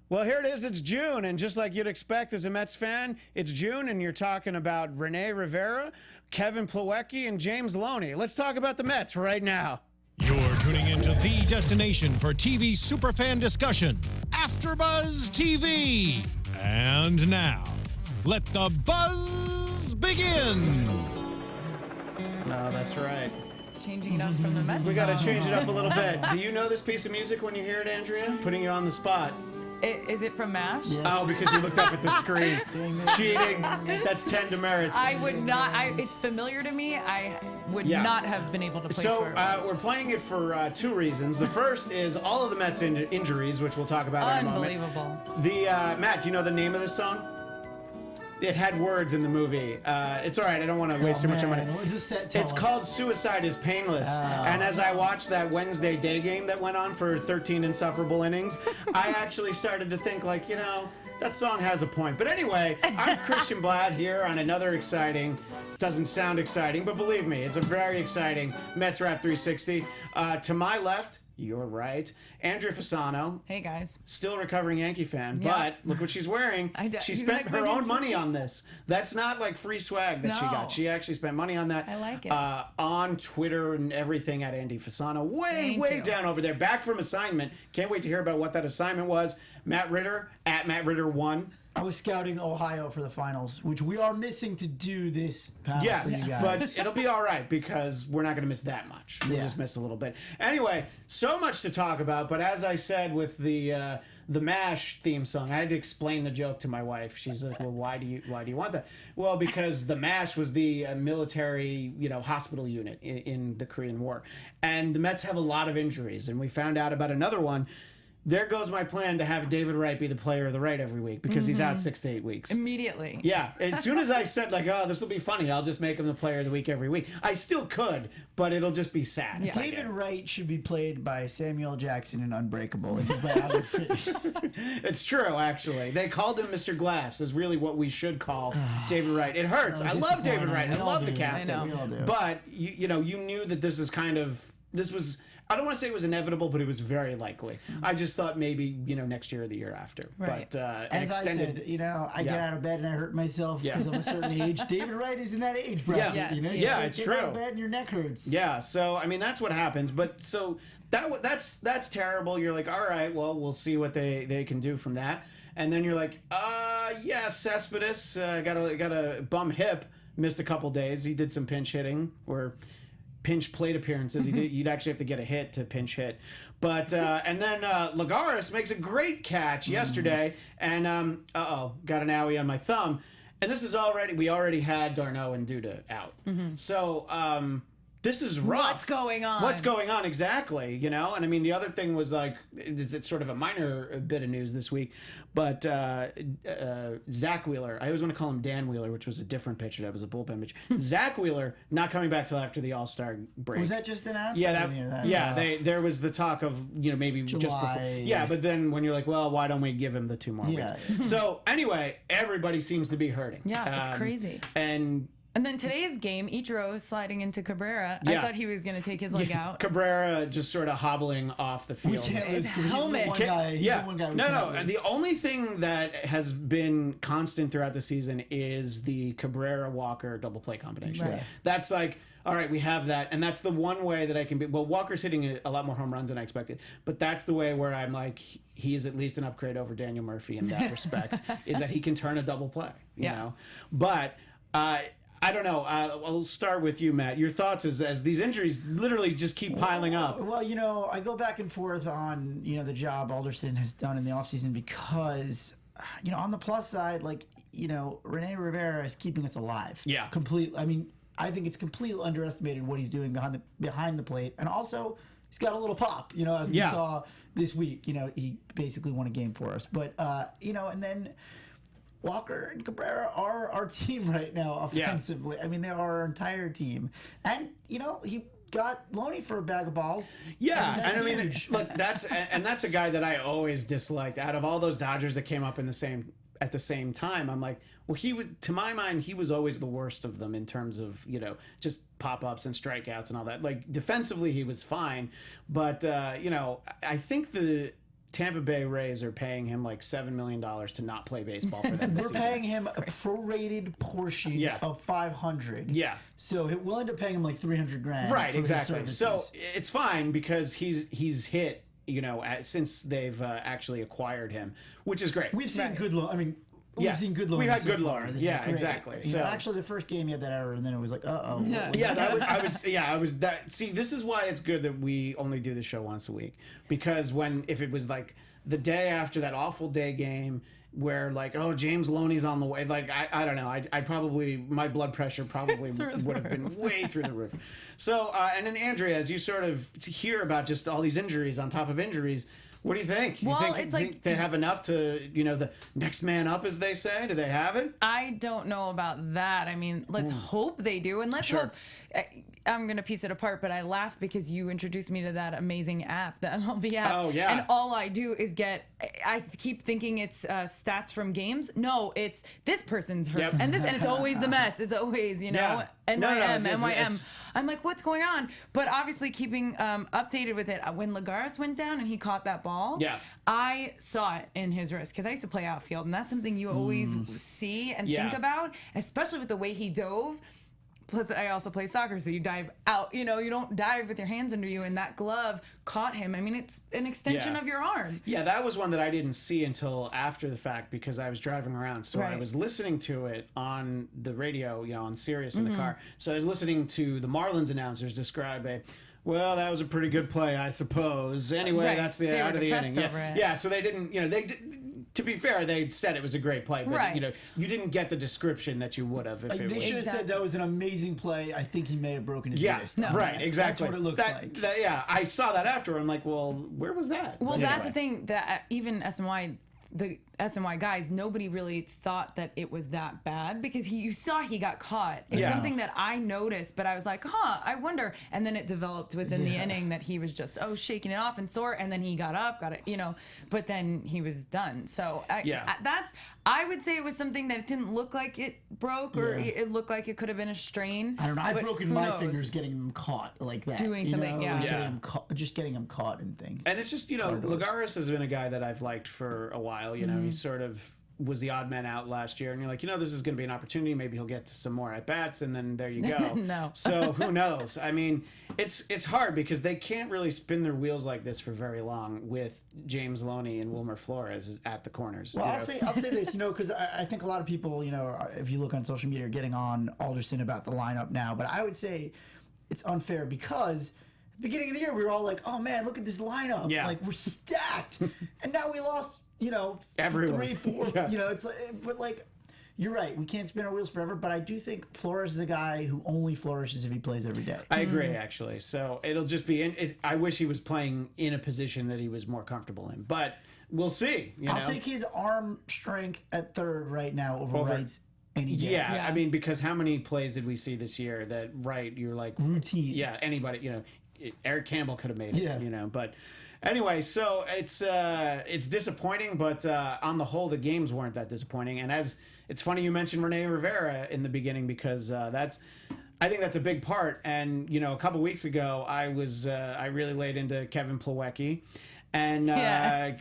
Well, here it is. It's June, and just like you'd expect as a Mets fan, it's June, and you're talking about Rene Rivera, Kevin Plawecki, and James Loney. Let's talk about the Mets right now. You're tuning into the destination for TV superfan discussion, AFTERBUZZ TV. And now, let the buzz begin. Oh, that's right. Changing it up from the Mets. We got to change it up a little bit. Do you know this piece of music when you hear it, Andrea? Putting you on the spot. Is it from MASH? Yes. Oh, because you looked up at the screen. Cheating. That's 10 demerits. I would not. It's familiar to me. I would not have been able to place So where it was. we're playing it for two reasons. The first is all of the Mets injuries, which we'll talk about in a moment. Unbelievable. The Matt, do you know the name of this song? It had words in the movie. It's all right. I don't want to waste too much of money. We'll just It's called Suicide is Painless. And as I watched that Wednesday day game that went on for 13 insufferable innings, I actually started to think, like, you know, that song has a point. But anyway, I'm Christian Bladt here on another exciting, doesn't sound exciting, but believe me, it's a very exciting Mets Wrap 360. To my left, you're right, Andrea Fasano. Hey, guys. Still a recovering Yankee fan, Yeah. but look what she's wearing. She spent her own money on this. That's not like free swag that she got. She actually spent money on that. I like it. On Twitter and everything at Andy Fasano. Way down over there. Back from assignment. Can't wait to hear about what that assignment was. Matt Ritter, at Matt Ritter 1. I was scouting Ohio for the finals, which we are missing to do this panel for you guys. But it'll be all right because we're not going to miss that much. We'll just miss a little bit. Anyway, so much to talk about. But as I said with the MASH theme song, I had to explain the joke to my wife. She's like, "Well, why do you want that?" Well, because the MASH was the military, hospital unit in the Korean War, and the Mets have a lot of injuries, and we found out about another one. There goes my plan to have David Wright be the player of the right every week because he's out 6 to 8 weeks. Immediately. Yeah. As soon as I said, like, oh, this will be funny, I'll just make him the player of the week every week. I still could, but it'll just be sad. Yeah. David Wright should be played by Samuel Jackson in Unbreakable. It's true, actually. They called him Mr. Glass, is really what we should call David Wright. It hurts. I love David Wright. I love the captain. I know. But, you knew that this was... I don't want to say it was inevitable, but it was very likely. I just thought maybe, next year or the year after. Right. But As I said, I get out of bed and I hurt myself because of a certain age. David Wright is in that age bracket. Yeah, You it's get true. out of bed and your neck hurts. Yeah, so, I mean, that's what happens. But, so, that's terrible. You're like, all right, well, we'll see what they can do from that. And then you're like, Cespedes got a bum hip, missed a couple days. He did some pinch hitting or... pinch plate appearances. You'd actually have to get a hit to pinch hit. But, and then Lagares makes a great catch yesterday, and, got an owie on my thumb. And this is we already had d'Arnaud and Duda out. So, this is rough. What's going on? What's going on, exactly, And I mean, the other thing was, like, it's sort of a minor bit of news this week, but Zach Wheeler, I always want to call him Dan Wheeler, which was a different pitcher. That was a bullpen pitcher. Zach Wheeler not coming back till after the All-Star break. Was that just announced? Yeah, there was the talk of, maybe July. just before. Yeah, but then when you're like, well, why don't we give him the 2 more weeks? So, anyway, everybody seems to be hurting. Yeah, it's crazy. And then today's game, Ichiro sliding into Cabrera. I thought he was going to take his leg out. Cabrera just sort of hobbling off the field. We can't lose. He's helmet. the one guy. He's the one guy we can't lose. The only thing that has been constant throughout the season is the Cabrera-Walker double play combination. Right. That's like, all right, we have that. And that's the one way that I can be. Well, Walker's hitting a lot more home runs than I expected. But that's the way where I'm like, he is at least an upgrade over Daniel Murphy in that respect, is that he can turn a double play. You know? But... I don't know. I'll start with you, Matt. Your thoughts as these injuries literally just keep piling up. Well, I go back and forth on, the job Alderson has done in the offseason because, on the plus side, like, Rene Rivera is keeping us alive. Yeah. Completely. I mean, I think it's completely underestimated what he's doing behind the plate. And also, he's got a little pop, as we saw this week. He basically won a game for us. But, and then... Walker and Cabrera are our team right now offensively. I mean, they are our entire team. And, he got Loney for a bag of balls. Yeah, and I mean, look, that's a guy that I always disliked. Out of all those Dodgers that came up at the same time, I'm like, well, to my mind, he was always the worst of them in terms of, just pop-ups and strikeouts and all that. Like, defensively, he was fine. But, I think Tampa Bay Rays are paying him like $7 million to not play baseball for them this We're season. paying him a prorated portion of 500. Yeah. So we'll end up paying him like 300 grand. Right, for exactly. His So services. it's fine because he's hit, since they've actually acquired him, which is great. We've seen good loan. I mean, we've seen good loan. We've had so good far. loan. This is Yeah, great. exactly. You So know, actually, the first game he had that error, and then it was like, I was that. See, this is why it's good that we only do the show once a week, because if it was like the day after that awful day game where like, oh, James Loney's on the way, like I don't know, I probably, my blood pressure probably would have been way through the roof. So and then Andrea, as you sort of hear about just all these injuries on top of injuries, what do you think? Well, you it's think they have enough to, the next man up, as they say? Do they have it? I don't know about that. I mean, let's hope they do, and let's hope. I'm gonna piece it apart, but I laugh because you introduced me to that amazing app, the MLB app. Oh yeah. And all I do is I keep thinking it's stats from games. No, it's this person's hurt, and it's always the Mets. It's always NYM, NYM. I'm like, what's going on? But obviously keeping updated with it. When Lagares went down and he caught that ball, I saw it in his wrist because I used to play outfield, and that's something you always see and think about, especially with the way he dove. Plus, I also play soccer, so you dive out. You don't dive with your hands under you, and that glove caught him. I mean, it's an extension of your arm. Yeah, that was one that I didn't see until after the fact because I was driving around. So I was listening to it on the radio, on Sirius in the car. So I was listening to the Marlins announcers describe well, that was a pretty good play, I suppose. Anyway, that's the out of the inning. Yeah, so they didn't, to be fair, they said it was a great play, but you didn't get the description that you would have if it was. They should have said that was an amazing play. I think he may have broken his wrist. Right, exactly. That's what it looks like. I saw that after. I'm like, well, where was that? Well, that's the thing that even the SNY guys, nobody really thought that it was that bad because you saw he got caught. It's something that I noticed, but I was like, I wonder. And then it developed within the inning that he was just shaking it off and sore, and then he got up, but then he was done. So I would say it was something that it didn't look like it broke or it looked like it could have been a strain. I don't know. I've broken my fingers getting them caught like that. Doing something, just getting them caught in things. And it's just, Lagares has been a guy that I've liked for a while. He sort of was the odd man out last year, and you're like, this is going to be an opportunity. Maybe he'll get to some more at bats, and then there you go. No. So who knows? I mean, it's hard because they can't really spin their wheels like this for very long with James Loney and Wilmer Flores at the corners. Well, I'll say this, because I think a lot of people, if you look on social media, are getting on Alderson about the lineup now. But I would say it's unfair because at the beginning of the year we were all like, oh man, look at this lineup, like we're stacked, and now we lost. Everyone. 3, 4. It's like, but like, you're right. We can't spin our wheels forever. But I do think Flores is a guy who only flourishes if he plays every day. I agree, actually. So it'll just be. I wish he was playing in a position that he was more comfortable in, but we'll see. I'll take his arm strength at third right now over Wright's any day. Yeah, I mean, because how many plays did we see this year that you're like routine? Yeah, anybody. Eric Campbell could have made it. But. Anyway, so it's disappointing, but on the whole, the games weren't that disappointing. And it's funny you mentioned Rene Rivera in the beginning because I think that's a big part. And a couple weeks ago, I really laid into Kevin Plawecki, and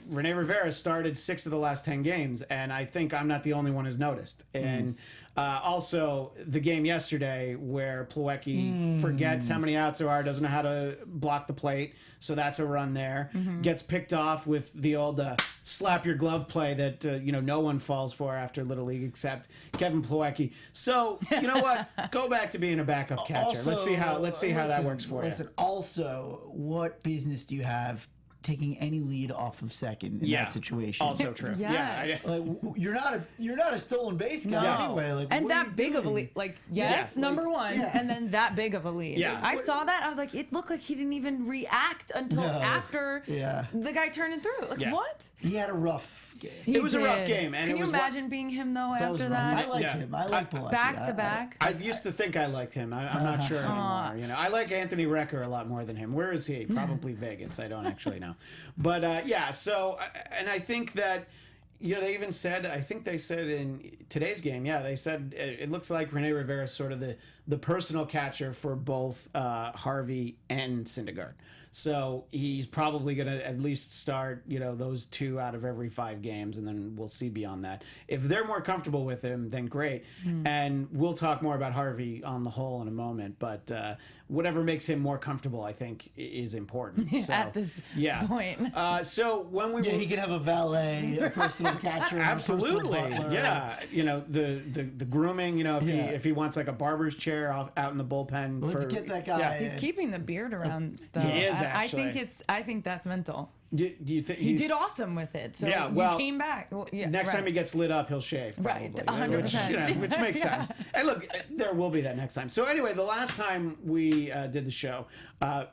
Rene Rivera started 6 of the last 10 games, and I think I'm not the only one who's noticed. And also, the game yesterday where Plawecki forgets how many outs there are, doesn't know how to block the plate, so that's a run there. Gets picked off with the old slap your glove play that no one falls for after Little League except Kevin Plawecki. So you know what? Go back to being a backup catcher. Also, let's see how that works for you. Also, what business do you have taking any lead off of second in that situation? Also true. Yes. Like, you're not a stolen base guy anyway. Like, and that big of a lead, number one, and then that big of a lead. Yeah. I saw that. I was like, it looked like he didn't even react until after the guy turning through. Like, what? He had a rough game. It was a rough game. And Can you imagine being him though after that? I like him. I like Plawecki. Back to back. I used to think I liked him. I'm not sure anymore. I like Anthony Recker a lot more than him. Where is he? Probably Vegas. I don't actually know. But so, and I think that, they even said, I think they said in today's game, they said it looks like Rene Rivera is sort of the the personal catcher for both Harvey and Syndergaard. So he's probably going to at least start, those 2 out of every 5 games, and then we'll see beyond that. If they're more comfortable with him, then great. And we'll talk more about Harvey on the whole in a moment. But whatever makes him more comfortable, I think, is important. So, at this point. So when we he can have a valet, a personal catcher, absolutely, and a personal butler. yeah. The grooming. If he wants like a barber's chair out in the bullpen. Let's get that guy. Yeah. He's keeping the beard around, though. He is, actually. I think that's mental. Do you think he did awesome with it? So he came back. Well, next time he gets lit up, he'll shave. Probably, right, 100%. Which makes sense. And look, there will be that next time. So anyway, the last time we did the show,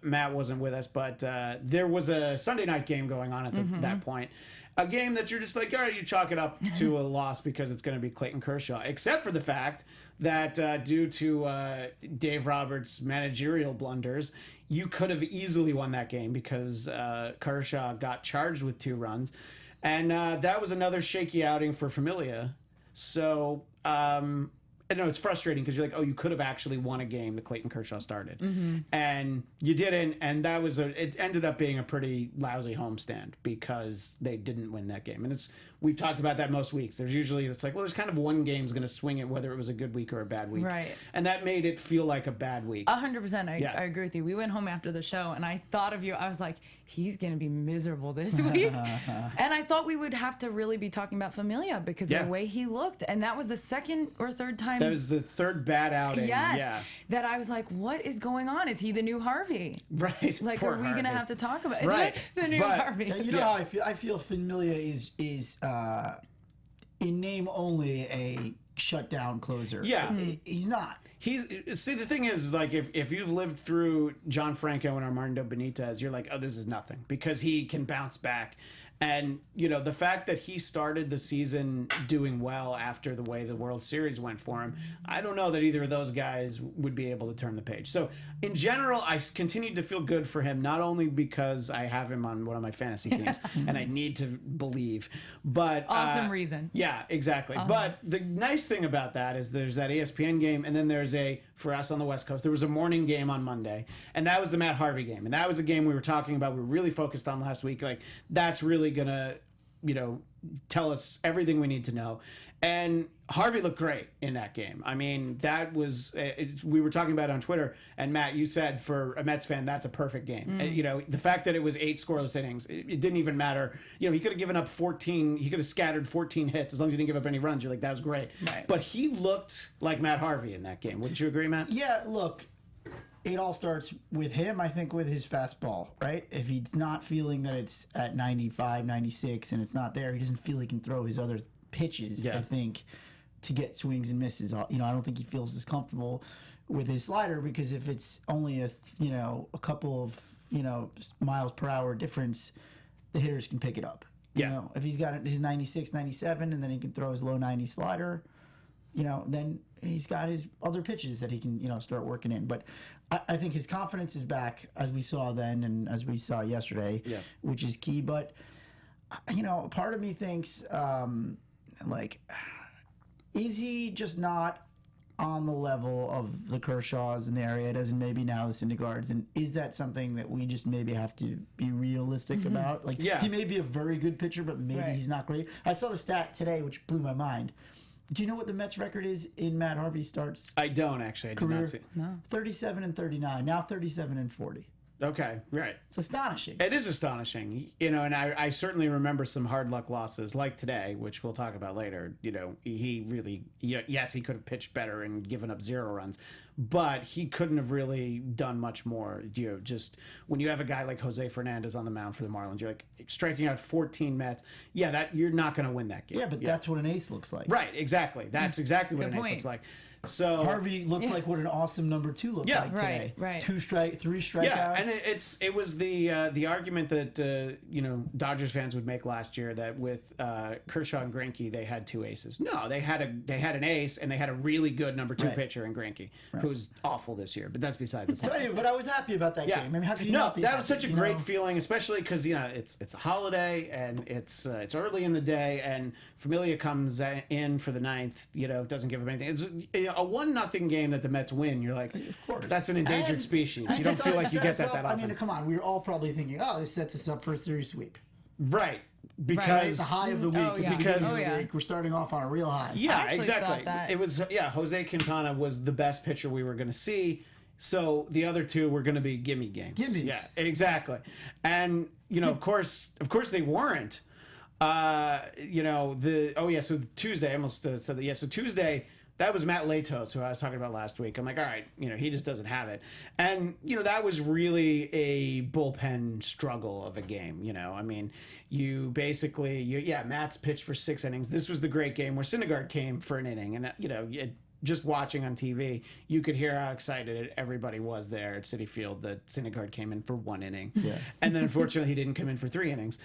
Matt wasn't with us, but there was a Sunday night game going on at that point. A game that you're just like, all right, you chalk it up to a loss because it's going to be Clayton Kershaw, except for the fact that due to Dave Roberts' managerial blunders, you could have easily won that game because Kershaw got charged with 2 runs. And that was another shaky outing for Familia. So, I know it's frustrating because you're like, oh, you could have actually won a game that Clayton Kershaw started. And you didn't. And that was it ended up being a pretty lousy homestand because they didn't win that game. And we've talked about that most weeks. It's like, well, there's kind of one game's going to swing it, whether it was a good week or a bad week. Right. And that made it feel like a bad week. 100%. I agree with you. We went home after the show and I thought of you. I was like, he's going to be miserable this week. And I thought we would have to really be talking about Familia because of the way he looked. And that was the second or third time. That was the third bad outing. Yes. Yeah. That I was like, what is going on? Is he the new Harvey? Right. Like, Poor are we going to Harvey. have to talk about Right. the new Harvey? You know how I feel? I feel Familia is in name only a shutdown closer. Yeah. He's not. See, the thing is, like, if you've lived through John Franco and Armando Benitez, you're like, oh, this is nothing because he can bounce back. And, the fact that he started the season doing well after the way the World Series went for him, I don't know that either of those guys would be able to turn the page. So, in general, I continued to feel good for him, not only because I have him on one of my fantasy teams, and I need to believe, but... Awesome reason. Yeah, exactly. Awesome. But the nice thing about that is there's that ESPN game, and then there's for us on the West Coast, there was a morning game on Monday, and that was the Matt Harvey game. And that was a game we were talking about, we were really focused on last week. Like, that's really gonna tell us everything we need to know. And Harvey looked great in that game. I mean, that was we were talking about it on Twitter, and Matt, you said for a Mets fan that's a perfect game. The fact that it was 8 scoreless innings, it didn't even matter. He could have given up 14, he could have scattered 14 hits as long as he didn't give up any runs. You're like, that was great. Right. But he looked like Matt Harvey in that game. Wouldn't you agree, Matt? Yeah, look, it all starts with him, I think, with his fastball, right? If he's not feeling that it's at 95, 96, and it's not there, he doesn't feel he can throw his other pitches, I think, to get swings and misses. I don't think he feels as comfortable with his slider because if it's only a couple of, miles per hour difference, the hitters can pick it up. Yeah. If he's got his 96, 97, and then he can throw his low 90 slider, then he's got his other pitches that he can, start working in. But I think his confidence is back, as we saw then and as we saw yesterday, which is key. But, part of me thinks, is he just not on the level of the Kershaws in the area, as in maybe now the Syndergaards? And is that something that we just maybe have to be realistic about? He may be a very good pitcher, but maybe he's not great. I saw the stat today, which blew my mind. Do you know what the Mets record is in Matt Harvey starts? I don't actually. I did not see. No. 37-39. Now 37-40. Okay, right. It's astonishing. It is astonishing, and I certainly remember some hard luck losses like today, which we'll talk about later. He really, yes, he could have pitched better and given up 0 runs, but he couldn't have really done much more. Just when you have a guy like Jose Fernandez on the mound for the Marlins, you're like striking out 14 Mets. Yeah, that you're not going to win that game. Yeah, but that's what an ace looks like. Right, exactly. That's exactly what an ace looks like. So Harvey looked like what an awesome number 2 looked like today. Right. 3 strikeouts. Yeah, and it was the argument that Dodgers fans would make last year that with Kershaw and Greinke they had 2 aces. No, they had an ace and they had a really good number 2 pitcher in Greinke, who's awful this year. But that's besides the point. So anyway, but I was happy about that game. I mean, how could you not be that happy? was such a great feeling, especially because it's a holiday and it's early in the day and Familia comes in for the 9th. Doesn't give him anything. It's a 1-0 game that the Mets win, you're like, of course, that's an endangered species. You don't feel like you get that often. I mean, come on, we were all probably thinking, oh, this sets us up for a series sweep. Right. Because the high of the week, because we're starting off on a real high. Yeah, exactly. It was Jose Quintana was the best pitcher we were going to see. So the other two were going to be gimme games. Gimmes. Yeah, exactly. And of course they weren't. So Tuesday, I almost said that. Yeah, so Tuesday, that was Matt Latos, who I was talking about last week. I'm like, all right, he just doesn't have it. And, that was really a bullpen struggle of a game, I mean, you basically, Matt's pitched for 6 innings. This was the great game where Syndergaard came for an inning. And, just watching on TV, you could hear how excited everybody was there at Citi Field that Syndergaard came in for 1 inning. Yeah. And then unfortunately he didn't come in for 3 innings.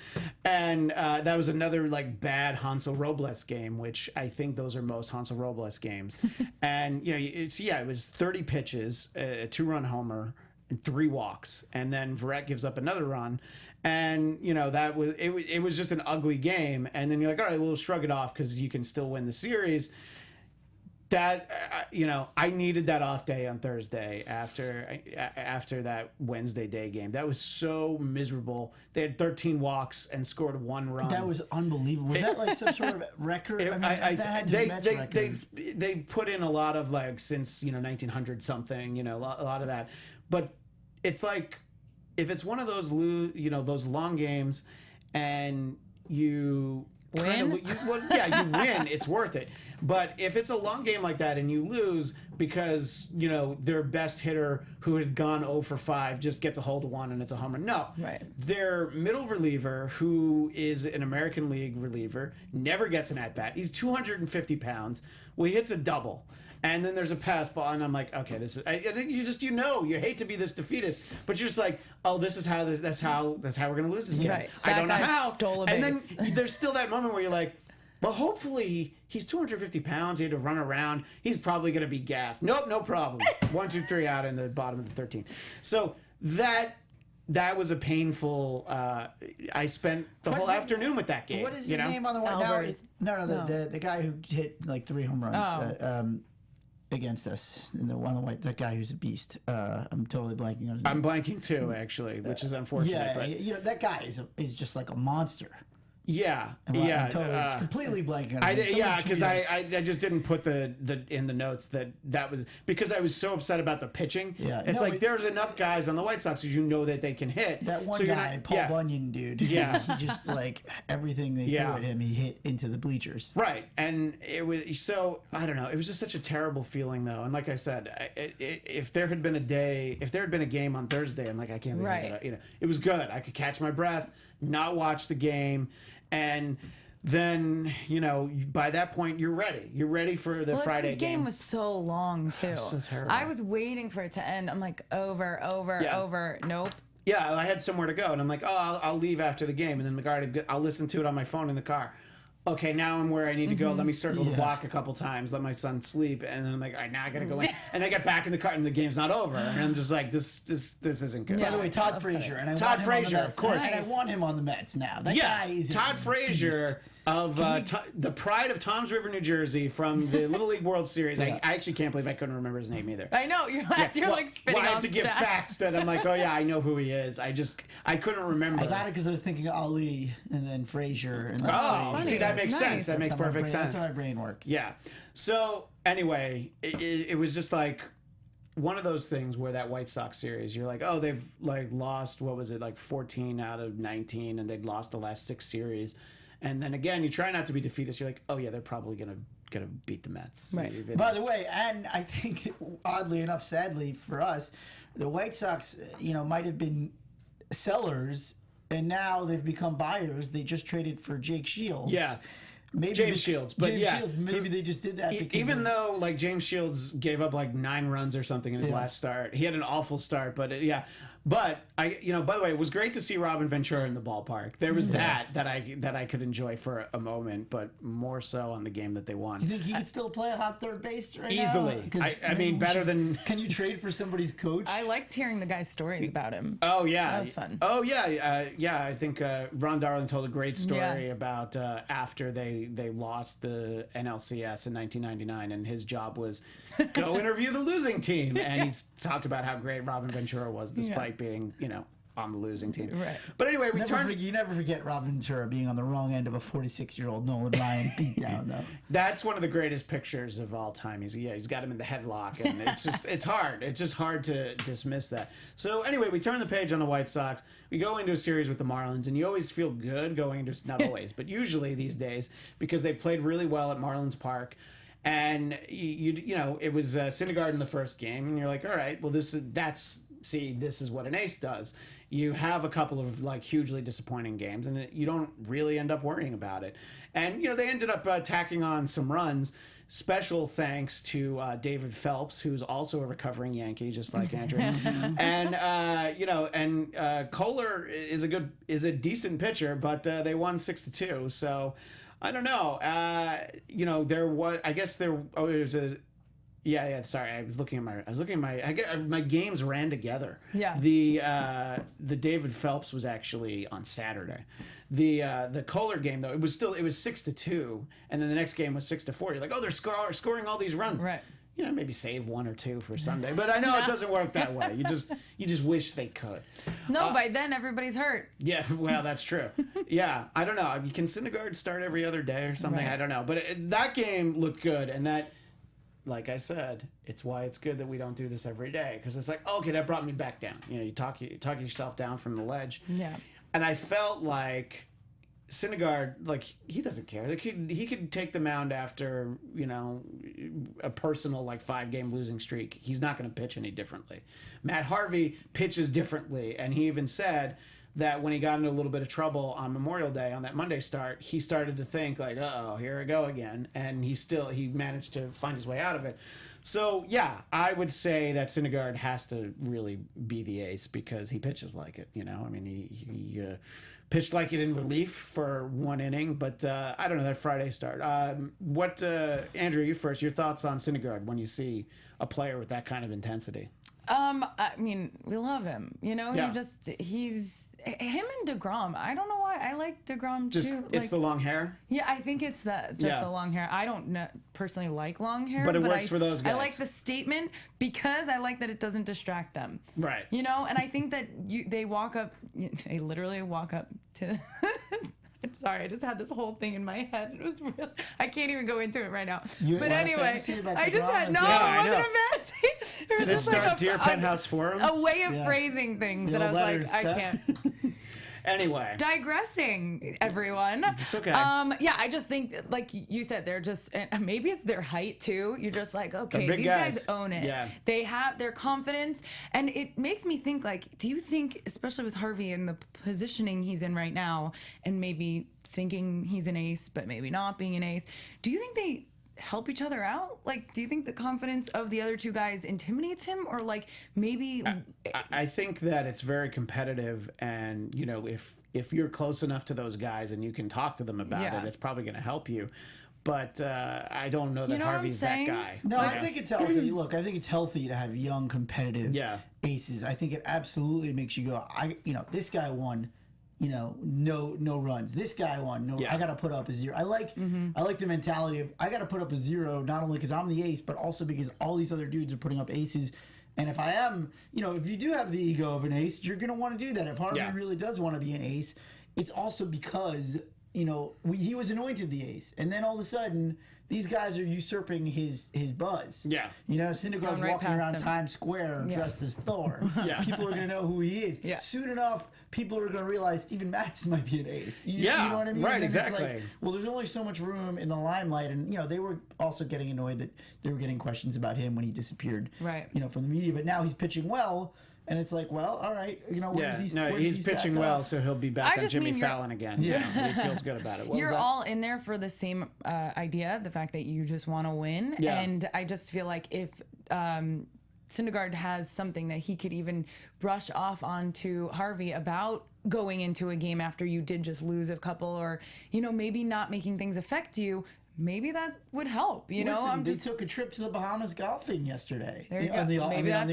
And that was another bad Hansel Robles game, which I think those are most Hansel Robles games. And it was 30 pitches, a 2-run homer, and 3 walks. And then Verrett gives up another run. And that was it was just an ugly game. And then you're like, all right, we'll shrug it off because you can still win the series. That I needed that off day on Thursday after that Wednesday day game. That was so miserable. They had 13 walks and scored 1 run. That was unbelievable. Was that some sort of record? That had to be Mets record. They put in a lot of since 1900 something. A lot of that. But it's like if it's one of those those long games and you win? You win. It's worth it. But if it's a long game like that and you lose because, their best hitter who had gone 0 for 5 just gets a hold of 1 and it's a homer. No. Right. Their middle reliever, who is an American League reliever, never gets an at-bat. He's 250 pounds. Well, he hits a double. And then there's a pass ball, and I'm like, okay, this is. I think you hate to be this defeatist, but you're just like, oh, that's how we're gonna lose this game. Right. I don't know how. Stole a and base. then there's still that moment where you're like, well, hopefully he's 250 pounds. He had to run around. He's probably gonna be gassed. Nope, no problem. 1, 2, 3 out in the bottom of the 13th. So that was a painful. I spent the whole afternoon with that game. What is his name on the one now? The guy who hit 3 home runs. Against us, that guy who's a beast. I'm totally blanking on his name. I'm blanking too, actually, which is unfortunate. Yeah, but that guy is just like a monster. Yeah, I'm totally completely blanking on his name. Because I just didn't put the in the notes that was because I was so upset about the pitching. Yeah, there's enough guys on the White Sox who that they can hit. That one guy, Paul Bunyan, dude. Yeah, he just everything they threw at him, he hit into the bleachers. Right, and it was so I don't know. It was just such a terrible feeling though. And like I said, if there had been a game on Thursday, I'm like I can't. Right. It was good. I could catch my breath, not watch the game. And then, by that point, you're ready. You're ready for the Friday game. The game was so long, too. Was so terrible. I was waiting for it to end. I'm like, over. Nope. Yeah, I had somewhere to go. And I'm like, oh, I'll leave after the game. And then I'll listen to it on my phone in the car. Okay, now I'm where I need to go. Let me circle the block a couple times. Let my son sleep, and then I'm like, all right, now I gotta go in. And I get back in the car, and the game's not over. And I'm just like, this isn't good. By the way, Todd Frazier, of course, and I want him on the Mets now. That guy is Todd Frazier of the pride of Toms River, New Jersey, from the Little League World Series. I actually can't believe I couldn't remember his name either. I know you're spitting I have to give facts that I'm like, oh yeah, I know who he is. I couldn't remember. I got it because I was thinking Ali and then Frazier. And then see, that makes nice. sense. That makes perfect sense. That's how my brain works. Yeah. So anyway, it was just like one of those things where that White Sox series, you're like, oh, they've lost 14 out of 19, and they'd lost the last 6 series. And then again, you try not to be defeatist. You're like, oh yeah, they're probably gonna beat the Mets. Right. By the way, and I think oddly enough, sadly for us, the White Sox, might have been sellers, and now they've become buyers. They just traded for Jake Shields. Yeah. Maybe James Shields, but Shields, maybe they just did that because even though James Shields gave up 9 runs or something in his last start. He had an awful start, but But by the way, it was great to see Robin Ventura in the ballpark. There was that I could enjoy for a moment, but more so on the game that they won. Do you think he could still play a hot third base right easily? Now? I mean, better than. Can you trade for somebody's coach? I liked hearing the guy's stories about him. Oh yeah, that was fun. Oh yeah, I think Ron Darling told a great story about after they they lost the NLCS in 1999, and his job was go interview the losing team, and he's talked about how great Robin Ventura was, despite being on the losing team. Right. But anyway, you never forget Robin Ventura being on the wrong end of a 46-year-old Nolan Ryan beatdown, though. That's one of the greatest pictures of all time. He's got him in the headlock, and it's hard. It's just hard to dismiss that. So anyway, we turn the page on the White Sox. We go into a series with the Marlins, and you always feel good going into, not always, but usually these days, because they played really well at Marlins Park. And it was Syndergaard in the first game, and you're like, all right, well this is what an ace does. You have a couple of hugely disappointing games, and you don't really end up worrying about it. And they ended up tacking on some runs. Special thanks to David Phelps, who's also a recovering Yankee, just like Andrea. And Kohler is a decent pitcher, but they won 6-2. So I don't know. Sorry, I was looking at my games ran together. Yeah. The David Phelps was actually on Saturday. The Kohler game though, it was 6-2, and then the next game was 6-4. You're like, oh, they're scoring all these runs. Right. Maybe save one or two for Sunday, but I know it doesn't work that way. You just wish they could. No, by then everybody's hurt. Yeah, well, that's true. Yeah, I don't know. Can Syndergaard start every other day or something? Right. I don't know, but that game looked good, and that. Like I said, it's why it's good that we don't do this every day, because it's like, okay, that brought me back down. You talk yourself down from the ledge. Yeah. And I felt like Syndergaard, he doesn't care. He could take the mound after a personal 5-game losing streak. He's not going to pitch any differently. Matt Harvey pitches differently, and he even said that when he got into a little bit of trouble on Memorial Day on that Monday start, he started to think uh-oh, here I go again. And he managed to find his way out of it. So, yeah, I would say that Syndergaard has to really be the ace because he pitches like it, I mean, he pitched like it in relief for one inning, but I don't know, that Friday start. Andrew, you first, your thoughts on Syndergaard when you see a player with that kind of intensity? I mean, we love him. Yeah. He's him and DeGrom. I don't know why I like DeGrom too. It's the long hair. Yeah, I think it's the long hair. I don't personally like long hair, but it works for those guys. I like the statement because I like that it doesn't distract them. Right. And I think that they literally walk up to. Sorry, I just had this whole thing in my head. It was real. I can't even go into it right now. But anyway, I just had it wasn't a fantasy. Did it start Dear Penthouse Forum? A way of phrasing things that I was like, I can't. Anyway. Digressing, everyone. It's okay. I just think, like you said, they're just, and maybe it's their height too. You're just like, okay, these guys own it. Yeah. They have their confidence. And it makes me think, do you think, especially with Harvey and the positioning he's in right now, and maybe thinking he's an ace, but maybe not being an ace, do you think they help each other out? Do you think the confidence of the other two guys intimidates him, or maybe? I think that it's very competitive, and if you're close enough to those guys and you can talk to them about it, it's probably going to help you. But I don't know that Harvey's that guy. No, I think it's healthy. Look, I think it's healthy to have young, competitive aces. I think it absolutely makes you go, this guy won. No runs. This guy won. I got to put up a 0. I like the mentality of I got to put up a 0, not only because I'm the ace, but also because all these other dudes are putting up aces. And if I am, if you do have the ego of an ace, you're going to want to do that. If Harvey really does want to be an ace, it's also because, he was anointed the ace. And then all of a sudden, these guys are usurping his buzz. Yeah. Syndergaard's walking around Times Square dressed as Thor. People are going to know who he is. Yeah. Soon enough, people are going to realize Steven Matz might be an ace. You know what I mean? Right, exactly. It's well, there's only so much room in the limelight. And, they were also getting annoyed that they were getting questions about him when he disappeared from the media. But now he's pitching well. And it's like, well, all right, where does he he's pitching well, so he'll be back on Jimmy Fallon again. Yeah, he feels good about it. You're all in there for the same idea, the fact that you just want to win. Yeah. And I just feel like if Syndergaard has something that he could even brush off onto Harvey about going into a game after you did just lose a couple, or maybe not making things affect you. Maybe that would help. Listen, they took a trip to the Bahamas golfing yesterday. There you go. On the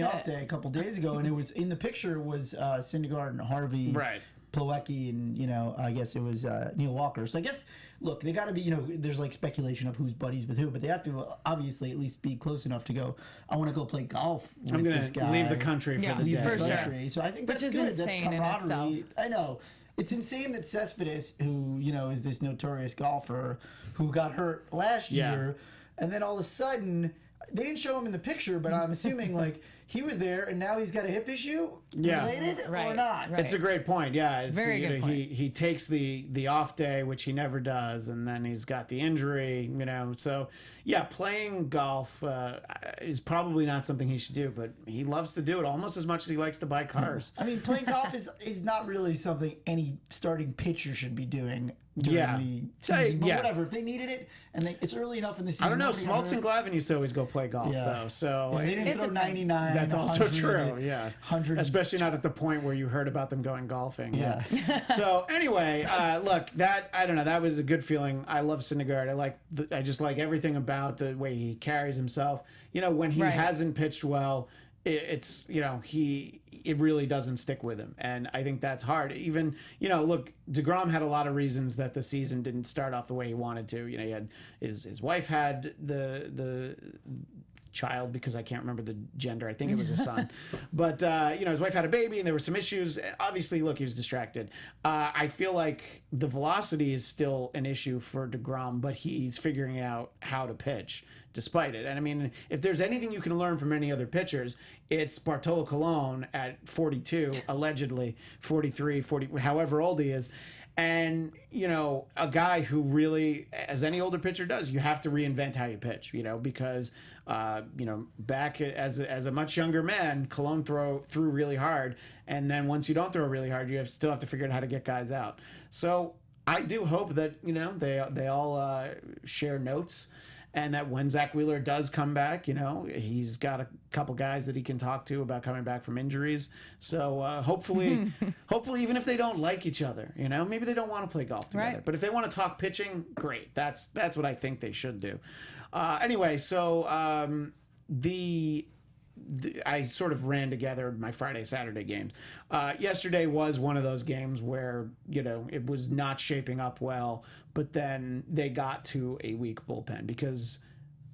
off day a couple days ago, and it was in the picture was Syndergaard and Harvey. Right. Plawecki and, I guess it was Neil Walker. So I guess, look, they got to be, there's like speculation of who's buddies with who, but they have to obviously at least be close enough to go, I want to go play golf with this guy. I'm going to leave the country for the day. For sure. So I think that's Which is good. insane That's in itself. camaraderie. I know. It's insane that Cespedes, who, is this notorious golfer who got hurt last year, and then all of a sudden, they didn't show him in the picture, but I'm assuming like he was there, and now he's got a hip issue related or not. Right. It's a great point. Yeah, it's, Very good point. He takes the off day, which he never does, and then he's got the injury. So yeah, playing golf is probably not something he should do, but he loves to do it almost as much as he likes to buy cars. I mean, playing golf is not really something any starting pitcher should be doing during the season. But whatever, if they needed it, and it's early enough in the season. I don't know. Smoltz and Glavine used to always go play golf though, so they didn't throw 99. That's also true. Yeah, 100. Especially not at the point where you heard about them going golfing. Yeah. So anyway, look, I don't know. That was a good feeling. I love Syndergaard. I just like everything about the way he carries himself. When he hasn't pitched well, it really doesn't stick with him, and I think that's hard. Even look, DeGrom had a lot of reasons that the season didn't start off the way he wanted to. He had his wife had the child, because I can't remember the gender. I think it was a son. But, his wife had a baby and there were some issues. Obviously, look, he was distracted. I feel like the velocity is still an issue for DeGrom, but he's figuring out how to pitch despite it. And I mean, if there's anything you can learn from any other pitchers, it's Bartolo Colon at 42, allegedly 43, 40, however old he is. And, a guy who really, as any older pitcher does, you have to reinvent how you pitch, because, back as a much younger man, Colon threw really hard. And then once you don't throw really hard, you still have to figure out how to get guys out. So I do hope that, they all share notes. And that when Zach Wheeler does come back, he's got a couple guys that he can talk to about coming back from injuries. So hopefully, even if they don't like each other, maybe they don't want to play golf together. Right. But if they want to talk pitching, great. That's what I think they should do. Anyway, so I sort of ran together my Friday, Saturday games. Yesterday was one of those games where, it was not shaping up well, but then they got to a weak bullpen because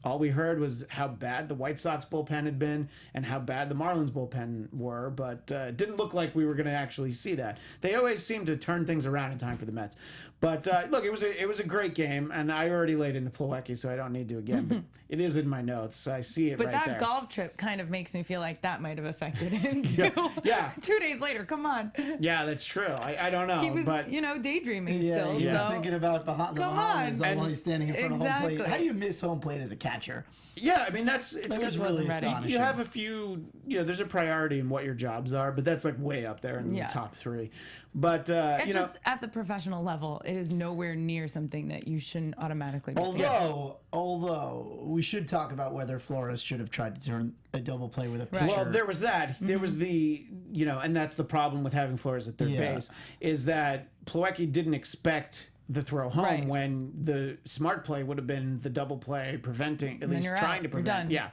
all we heard was how bad the White Sox bullpen had been and how bad the Marlins bullpen were, but it didn't look like we were going to actually see that. They always seem to turn things around in time for the Mets. But look, it was a great game, and I already laid into Plawecki, so I don't need to again. But it is in my notes, so I see it but right that there. golf trip kind of makes me feel like that might have affected him too. Yeah. 2 days later, come on. Yeah, that's true. I don't know. He was, but daydreaming Yeah, still. he was So. thinking about the Bahamas while he's standing in front of home plate. Exactly. How do you miss home plate as a catcher? yeah, I mean it's was really astonishing. you have a few, there's a priority in what your jobs are, but that's like way up there in the top three. But Just at the professional level, it is nowhere near something that you shouldn't automatically be Although we should talk about whether Flores should have tried to turn a double play with a pitcher. Well, there was that. There was the, and that's the problem with having Flores at third base, is that Plawecki didn't expect the throw home when the smart play would have been the double play, preventing, at least trying to prevent. Yeah.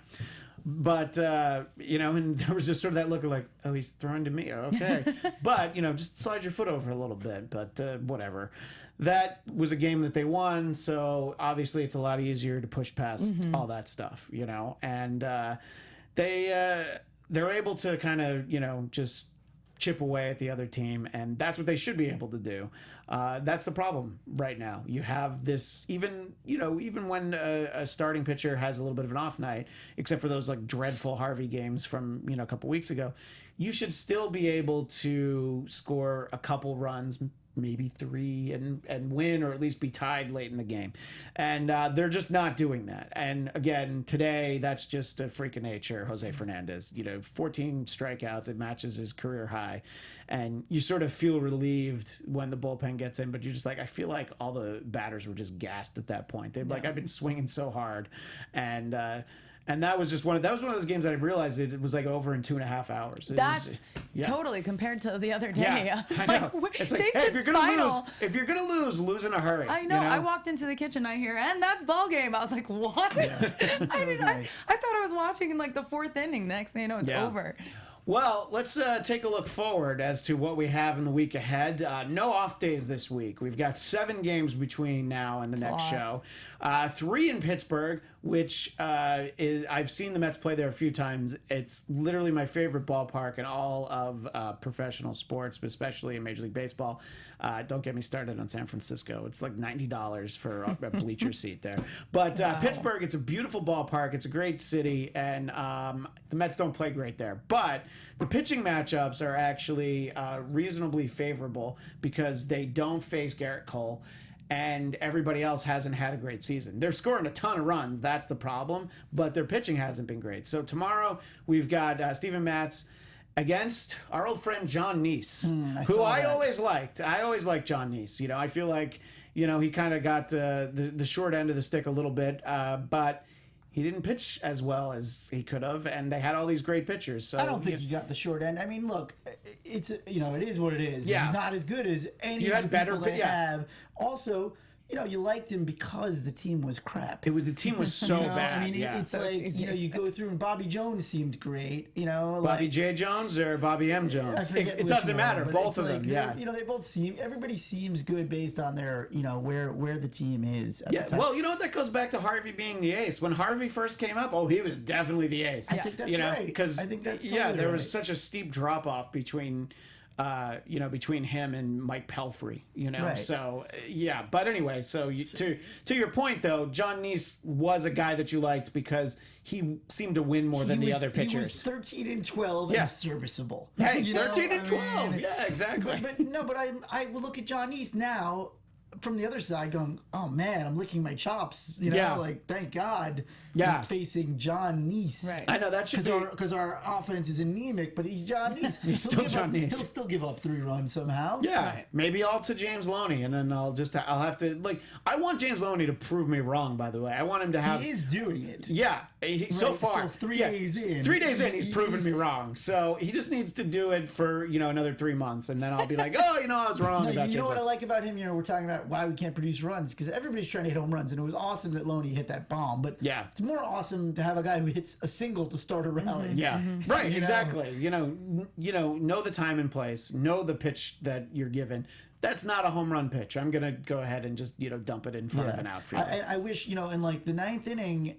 But, and there was just sort of that look of like, oh, he's throwing to me. Okay. But, just slide your foot over a little bit. But whatever. That was a game that they won. So obviously it's a lot easier to push past all that stuff, And they're able to kind of, just chip away at the other team, and that's what they should be able to do. That's the problem right now. You have this, even when a starting pitcher has a little bit of an off night, except for those like dreadful Harvey games from a couple weeks ago, you should still be able to score a couple runs, maybe 3, and win, or at least be tied late in the game. And they're just not doing that. And again, today, that's just a freak of nature, Jose Fernandez. 14 strikeouts, it matches his career high. And you sort of feel relieved when the bullpen gets in, but you're just like, I feel like all the batters were just gassed at that point. They're like, I've been swinging so hard. And that was just one of those games that I realized it was like over in 2.5 hours. That's totally compared to the other day. Yeah, I know. know. It's like, hey, if you're gonna lose in a hurry. I know. I walked into the kitchen, I hear, and that's ball game. I was like, what? Yeah. I thought I was watching in like the 4th inning. The next thing I know, it's over. Well, let's take a look forward as to what we have in the week ahead. No off days this week. We've got 7 games between now and the next show. 3 in Pittsburgh, which I've seen the Mets play there a few times. It's literally my favorite ballpark in all of professional sports, especially in Major League Baseball. Don't get me started on San Francisco. It's like $90 for a bleacher seat there. But Pittsburgh, it's a beautiful ballpark. It's a great city, and the Mets don't play great there. But the pitching matchups are actually reasonably favorable because they don't face Garrett Cole, and everybody else hasn't had a great season. They're scoring a ton of runs. That's the problem, but their pitching hasn't been great. So tomorrow we've got Steven Matz against our old friend John Neese, who I always liked. I always liked John Neese. You know, I feel like, you know, he kind of got the short end of the stick a little bit, but he didn't pitch as well as he could have, and they had all these great pitchers. So I don't think he got the short end. I mean, look, it's, you know, it is what it is. Yeah. He's not as good as any of the people they have. Also, you know, you liked him because the team was crap. The team was so bad. I mean, it's So like, easy. you know, you go through and Bobby Jones seemed great, you know. Bobby like, J. Jones or Bobby M. Jones? It doesn't matter. Both of them, yeah. You know, they both seem, everybody seems good based on their, you know, where the team is. At Yeah, the time. well, you know what? That goes back to Harvey being the ace. When Harvey first came up, he was definitely the ace. I think that's you know, right. Because I think that's yeah, totally there right. was such a steep drop off between, you know, between him and Mike Pelfrey. You know, Right. so yeah. But anyway, so to your point though, John Neese was a guy that you liked because he seemed to win more than the other pitchers. He was 13 and 12 Yeah. and serviceable. Hey, You know, 13 and I 12. mean, Yeah, exactly. But I will look at John East now from the other side going, oh man, I'm licking my chops. You know, Yeah. like, thank God Yeah. we're facing John Neese. Right. I know that should be. Because our offense is anemic, but he's John Neese. He's still John Neese. He'll still give up 3 runs somehow. Yeah, Right. maybe all to James Loney, and then I'll have to, like, I want James Loney to prove me wrong, by the way. I want him to have. He is doing it. Yeah, so Right, far. so 3 days in. 3 days in, he's proven me wrong. So he just needs to do it for, you know, another 3 months, and then I'll be like, oh, you know, I was wrong No, about you know what I James like about him? You know, we're talking about why we can't produce runs because everybody's trying to hit home runs, and it was awesome that Loney hit that bomb. But Yeah. it's more awesome to have a guy who hits a single to start a rally. Yeah, right, You know? exactly. You know the time and place, know the pitch that you're given. That's not a home run pitch. I'm gonna go ahead and just, you know, dump it in front of an outfielder. I wish, you know, in like the 9th inning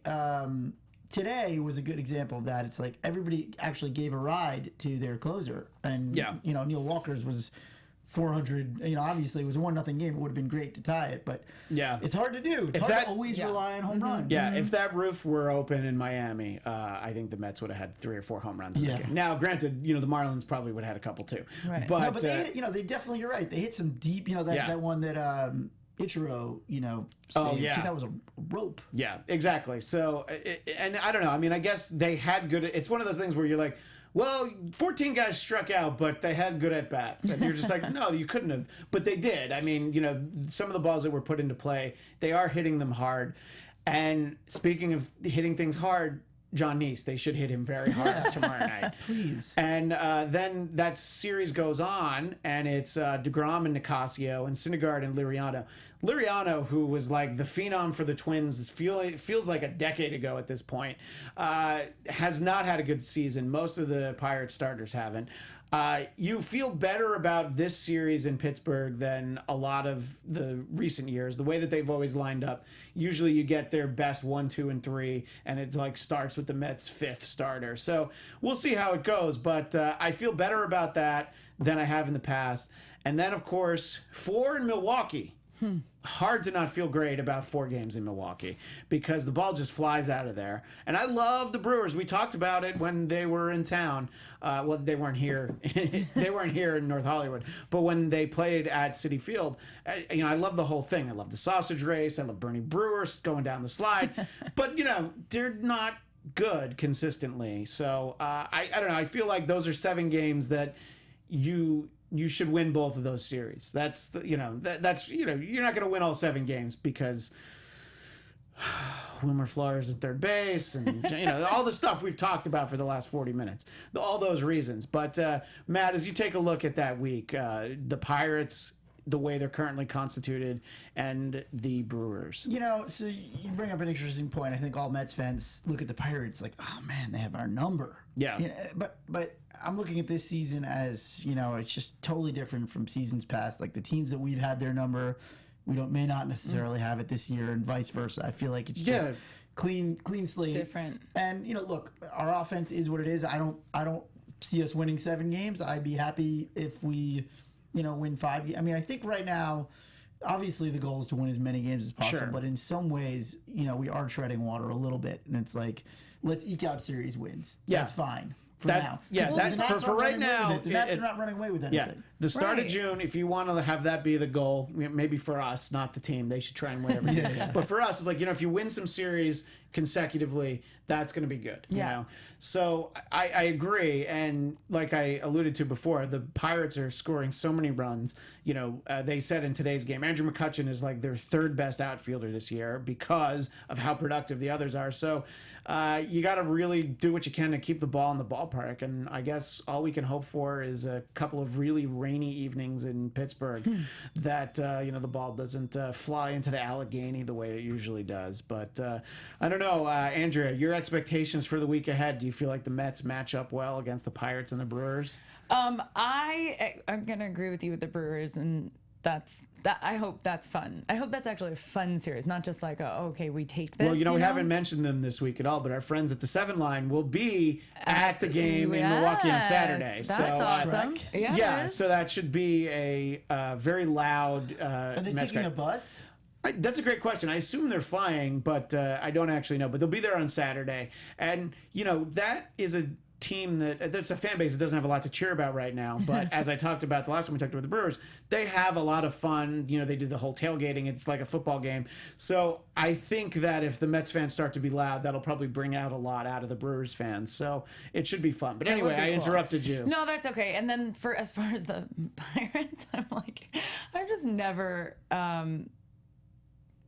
today was a good example of that. It's like everybody actually gave a ride to their closer, and Yeah. you know, Neil Walker's was 400. You know, obviously it was a 1-0 game. It would have been great to tie it, but Yeah. it's hard to do. It's hard that- to always Yeah. rely on home runs. Yeah, if that roof were open in Miami, I think the Mets would have had 3 or 4 home runs in Yeah. the game. Now, granted, you know, the Marlins probably would have had a couple too. Right. But, No, but they hit, you know, they definitely, you're right. They hit some deep, you know, that, Yeah. that one that Ichiro, you know, Oh, saved. yeah. That was a rope. yeah, exactly. So, and I don't know. I mean, I guess they had good. It's one of those things where you're like, well, 14 guys struck out, but they had good at bats, and you're just like, no, you couldn't have, but they did. I mean, you know, some of the balls that were put into play, they are hitting them hard. And speaking of hitting things hard, John Neese, they should hit him very hard tomorrow night. Please. And then that series goes on, and it's DeGrom and Nicasio and Syndergaard and Liriano. Liriano, who was like the phenom for the Twins, feels like a decade ago at this point, has not had a good season. Most of the Pirates starters haven't. You feel better about this series in Pittsburgh than a lot of the recent years. The way that they've always lined up, usually you get their best 1, 2, and 3, and it like starts with the Mets' 5th starter. So we'll see how it goes, but I feel better about that than I have in the past. And then, of course, 4 in Milwaukee. Hard to not feel great about 4 games in Milwaukee because the ball just flies out of there. And I love the Brewers. We talked about it when they were in town. Well, they weren't here. They weren't here in North Hollywood. But when they played at Citi Field, you know, I love the whole thing. I love the sausage race. I love Bernie Brewer going down the slide. But, you know, they're not good consistently. So I don't know. I feel like those are 7 games that you should win both of those series. That's you know, that's you know, you're not going to win all 7 games because Wilmer Flores at third base and you know, all the stuff we've talked about for the last 40 minutes. All those reasons. But Matt, as you take a look at that week, the Pirates, the way they're currently constituted and the Brewers. You know, so you bring up an interesting point. I think all Mets fans look at the Pirates like, oh man, they have our number. Yeah. You know, but I'm looking at this season as, you know, it's just totally different from seasons past. Like the teams that we've had their number, may not necessarily have it this year, and vice versa. I feel like it's just clean slate. Different. And, you know, look, our offense is what it is. I don't see us winning 7 games. I'd be happy if we, you know, win 5. I mean, I think right now, obviously the goal is to win as many games as possible, Sure. but in some ways, you know, we are treading water a little bit, and it's like, let's eke out series wins. Yeah. That's fine for That- now. yeah, 'Cause that- the Nats for aren't right running away now, with it. The Nats are not running away with anything. Yeah, the start of Right. June, if you want to have that be the goal, maybe for us, not the team, they should try and win everything. But for us, it's like, you know, if you win some series consecutively, that's going to be good. You know? So I agree. And like I alluded to before, the Pirates are scoring so many runs. You know, they said in today's game, Andrew McCutchen is like their 3rd best outfielder this year because of how productive the others are. So you got to really do what you can to keep the ball in the ballpark. And I guess all we can hope for is a couple of really rainy evenings in Pittsburgh that, you know, the ball doesn't fly into the Allegheny the way it usually does. But I don't know, Andrea, your expectations for the week ahead. Do you feel like the Mets match up well against the Pirates and the Brewers? I'm gonna agree with you with the Brewers, and that. I hope that's fun. I hope that's actually a fun series, not just like, okay, we take this. Well, you know, we haven't mentioned them this week at all, but our friends at the 7 Line will be at the game in Milwaukee on Saturday. That's awesome. Yeah, so that should be a very loud. Are they Mets taking crowd. a bus? That's a great question. I assume they're flying, but I don't actually know. But they'll be there on Saturday. And, you know, that is a team that's a fan base that doesn't have a lot to cheer about right now. But as I talked about the last time we talked about the Brewers, they have a lot of fun. You know, they do the whole tailgating. It's like a football game. So I think that if the Mets fans start to be loud, that'll probably bring out a lot out of the Brewers fans. So it should be fun. But anyway, I interrupted you. No, that's okay. And then for as far as the Pirates, I'm like, I've just never.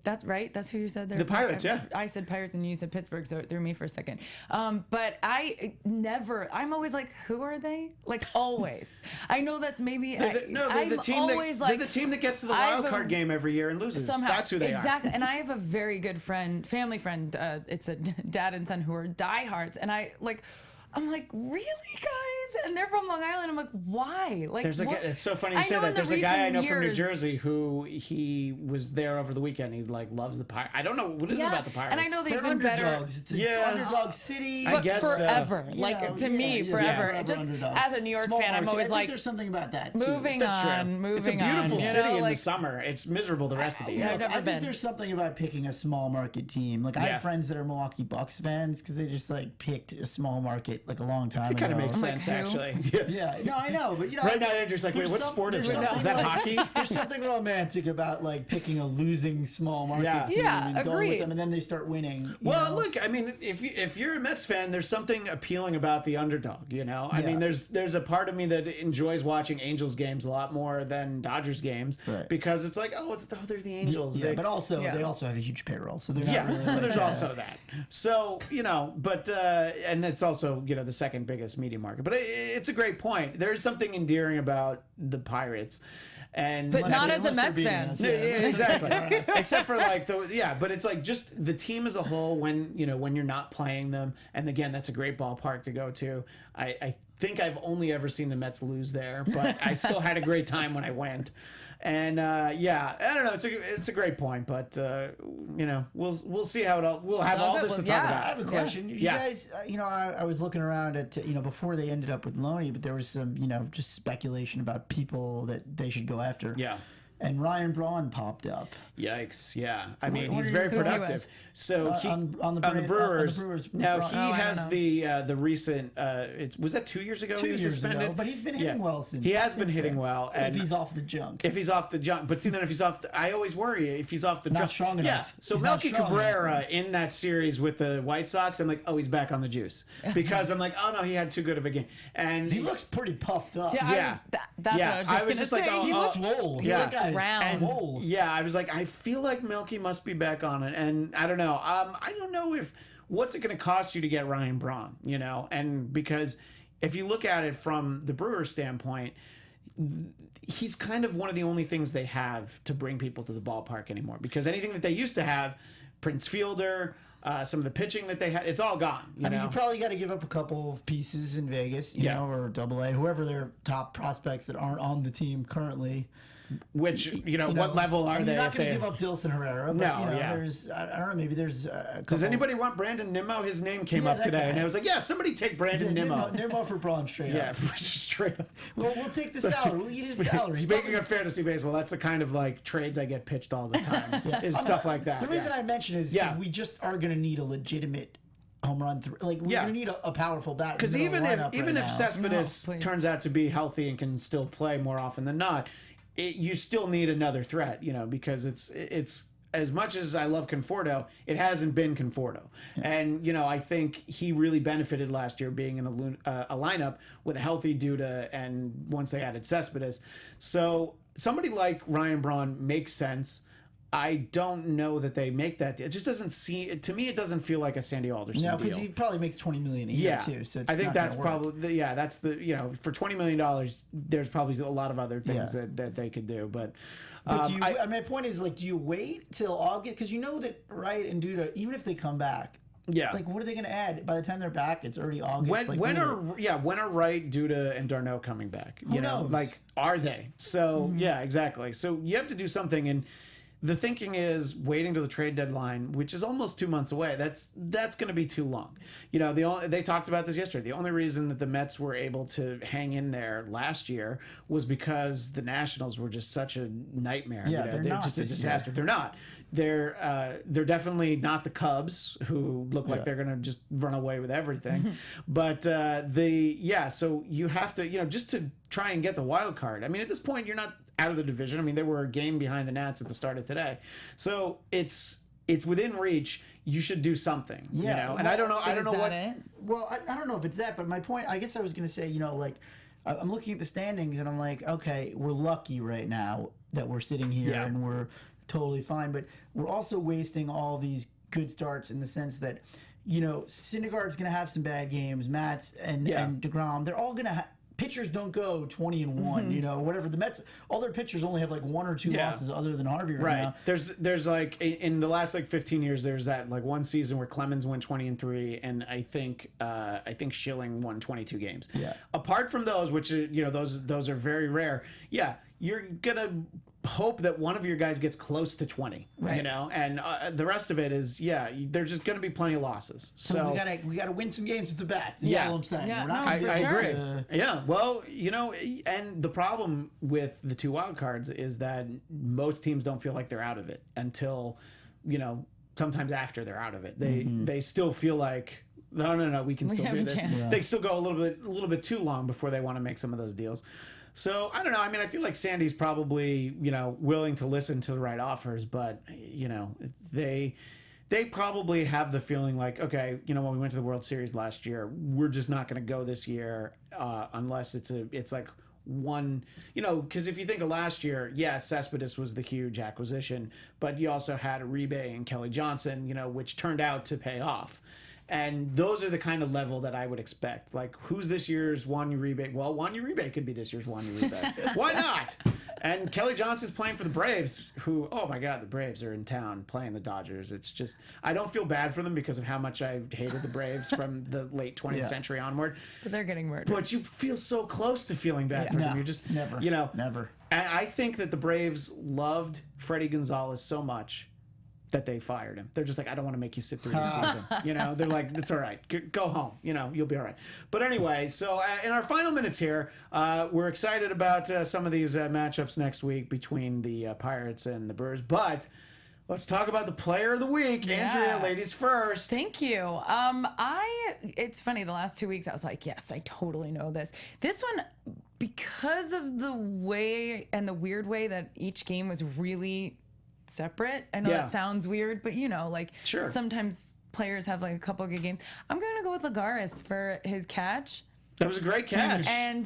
That's right. That's who you said there. The Pirates, yeah. I said Pirates and you said Pittsburgh, so it threw me for a second. But I'm always like, who are they? Like always. I know that's maybe. They're the team that gets to the wild card game every year and loses. Somehow. That's who they are. Exactly. And I have a very good family friend. It's a dad and son who are diehards, and I'm like, really, guys? And they're from Long Island. I'm like, why? Like, it's so funny you say that. There's a guy I know from New Jersey who he was there over the weekend. He like loves the Pirates. I don't know what is it about the Pirates. And I know they've They're been underdogs. better. It's an underdog city. I guess forever. You Like know, to me, forever. forever Just underdog. as a New York Small fan, I'm market. always I think like, there's something about that too. moving That's true. on, moving on. It's a beautiful you city know, in like, the summer. It's miserable the rest of the year. I've never I been. think there's something about picking a small market team. Like I have friends that are Milwaukee Bucks fans because they just like picked a small market like a long time It ago. kind of makes I'm like, sense, who? actually. Yeah, no, I know, but you know, Right now, Andrew's like, wait, there's what sport is there's that? something Is that like- hockey? There's something romantic about like picking a losing small market Yeah. team Yeah, and going with agreed. them, and then they start winning. you Well, know? look, I mean, if you're a Mets fan, there's something appealing about the underdog. You know, I mean, there's a part of me that enjoys watching Angels games a lot more than Dodgers games because it's like, they're the Angels. Yeah, but also they also have a huge payroll, so they're not really. Well, there's also that. So, you know, but and it's also, you know, the second biggest media market. But it's a great point. There's something endearing about the Pirates. And But not as a unless they're Mets beating fan. us, yeah, exactly. Except for like but it's like just the team as a whole when you're not playing them. And again, that's a great ballpark to go to. I think I've only ever seen the Mets lose there, but I still had a great time when I went. And I don't know. It's a great point, but you know, we'll see how it all. We'll have all this to talk I about. have a question. You guys, you know, I was looking around at, you know, before they ended up with Loney, but there was some, you know, just speculation about people that they should go after. Yeah. And Ryan Braun popped up. Yikes! Yeah, I mean, what he's are very your productive. feelings? So he on the Brewers. Brewers, Now Braun. he I has don't the recent. Was that 2 years ago? 2 he was years suspended. ago, but he's been hitting well since. He has been since hitting then. well, If and he's off the junk. if he's off the jump. But see, then if he's off, I always worry if he's off the Not jump. strong Yeah. enough. So He's not Melky strong Cabrera enough. in that series with the White Sox, I'm like, oh, he's back on the juice because I'm like, oh no, he had too good of a game, and He looks pretty puffed up. Yeah. That's Yeah, what I was just gonna say. He's oh, swole. yeah. That guy's round. swole. yeah, I was like, I feel like Melky must be back on it, and I don't know. I don't know if what's it going to cost you to get Ryan Braun, you know, and because if you look at it from the Brewers standpoint, he's kind of one of the only things they have to bring people to the ballpark anymore, because anything that they used to have, Prince Fielder, some of the pitching that they had, it's all gone. You know? You probably got to give up a couple of pieces in Vegas, you know, or AA, whoever their top prospects that aren't on the team currently. Which, what level are they? You're not going to give up Dilson Herrera, but No, there's, I don't know, maybe there's a couple. Does anybody want Brandon Nimmo? His name came up today, and I was like, yeah, somebody take Brandon Nimmo. Nimmo for Braun, straight up. Yeah, straight up. Well, we'll take the salary. We'll eat his salary. Speaking of fantasy baseball, that's the kind of like trades I get pitched all the time. Is stuff like that. The reason I mention is because we just are going to need a legitimate home run. Like we're going to need a powerful bat. Because even if Cespedes turns out to be healthy and can still play more often than not, you still need another threat. Because it's as much as I love Conforto, it hasn't been Conforto. And, I think he really benefited last year being in a lineup with a healthy Duda and once they added Cespedes. So somebody like Ryan Braun makes sense. I don't know that they make that. It just doesn't seem, to me, it doesn't feel like a Sandy Alderson deal. No, because he probably makes $20 million a year too. So it's I think not that's gonna work. probably that's the for $20 million, there's probably a lot of other things that they could do. But my point is, like, do you wait till August? Because you know that Wright and Duda, even if they come back, like, what are they going to add? By the time they're back, it's already August. When are Wright, Duda, and Darno coming back? Who knows? Like, are they? So yeah, exactly. So you have to do something. And the thinking is waiting to the trade deadline, which is almost 2 months away. That's going to be too long. They talked about this yesterday. The only reason that the Mets were able to hang in there last year was because the Nationals were just such a nightmare. Yeah, they're not just a this disaster. year. They're not. They're definitely not the Cubs, who look like they're going to just run away with everything. But so you have to, just to try and get the wild card. I mean, at this point, you're not out of the division. I mean, they were a game behind the Nats at the start of today, so it's within reach. You should do something, And I don't know. I don't know what. Well, I don't know if it's that, but my point, I guess I was going to say, like, I'm looking at the standings and I'm like, okay, we're lucky right now that we're sitting here and we're totally fine, but we're also wasting all these good starts in the sense that, Syndergaard's going to have some bad games, Matz and DeGrom, they're all going to pitchers don't go 20-1, whatever. The Mets, all their pitchers only have like 1 or 2 losses other than Harvey right now. There's like in the last 15 years, there's that like one season where Clemens went 20-3, and I think Schilling won 22 games. Yeah. Apart from those, which are, those are very rare. Yeah, you're gonna hope that one of your guys gets close to 20, and the rest of it is there's just going to be plenty of losses. So we gotta win some games with the bat. Is all I'm saying. Yeah, I agree. Yeah, well, and the problem with the 2 wild cards is that most teams don't feel like they're out of it until sometimes after they're out of it. They still feel like no, we can still do this. They still go a little bit too long before they want to make some of those deals. So I don't know. I mean, I feel like Sandy's probably, willing to listen to the right offers, but they probably have the feeling like, okay, when we went to the World Series last year, we're just not going to go this year unless it's like one, because if you think of last year, Cespedes was the huge acquisition, but you also had Uribe and Kelly Johnson, which turned out to pay off. And those are the kind of level that I would expect. Like, who's this year's Juan Uribe? Well, Juan Uribe could be this year's Juan Uribe. Why not? And Kelly Johnson's playing for the Braves, who, oh my God, the Braves are in town playing the Dodgers. It's just, I don't feel bad for them because of how much I've hated the Braves from the late 20th century onward. But they're getting murdered. But you feel so close to feeling bad for them. You're just, never. Never. And I think that the Braves loved Freddie Gonzalez so much that they fired him. They're just like, I don't want to make you sit through the season. They're like, it's all right. Go home. You'll be all right. But anyway, so in our final minutes here, we're excited about some of these matchups next week between the Pirates and the Brewers. But let's talk about the player of the week. Yeah. Andrea, ladies first. Thank you. It's funny, the last 2 weeks I was like, yes, I totally know this. This one, because of the way and the weird way that each game was really separate. I know that sounds weird, but sometimes players have like a couple of good games. I'm going to go with Lagares for his catch. That was a great catch. And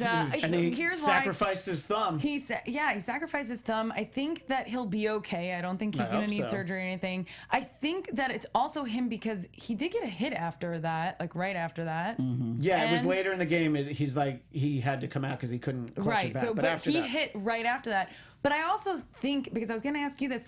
he here's sacrificed his thumb. He sacrificed his thumb. I think that he'll be okay. I don't think he's going to need surgery or anything. I think that it's also him because he did get a hit after that, like right after that. Yeah, it was later in the game. He's like, he had to come out because he couldn't clutch it back. So, but he hit right after that. But I also think, because I was going to ask you this,